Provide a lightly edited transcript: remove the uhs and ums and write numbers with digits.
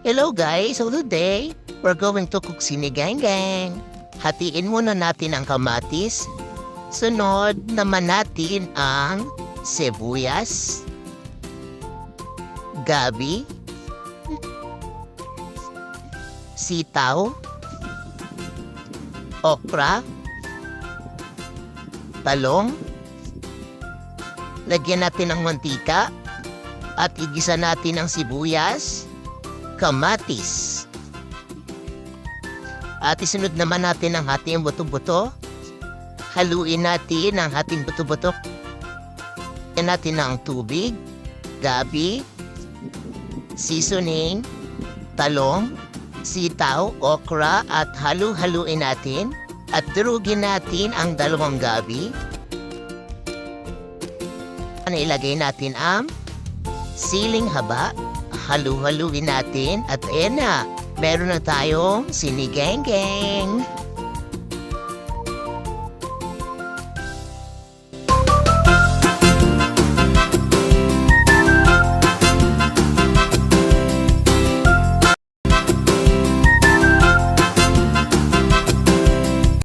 Hello guys, so today, we're going to cook sinigang-gang. Hatiin muna natin ang kamatis. Sunod naman natin ang sibuyas, gabi, sitaw, okra, talong. Lagyan natin ng mantika at igisa natin ang sibuyas, kamatis. At isunod naman natin ang ating buto-buto. Haluin natin ang ating buto-buto. Lagyan natin ng tubig, gabi, seasoning, talong, sitaw, okra at halu-haluin natin. At durugin natin ang dalawang gabi. Ilagay natin ang siling haba. Halu-haluin natin at ayan na, meron na tayong sinigang-gang.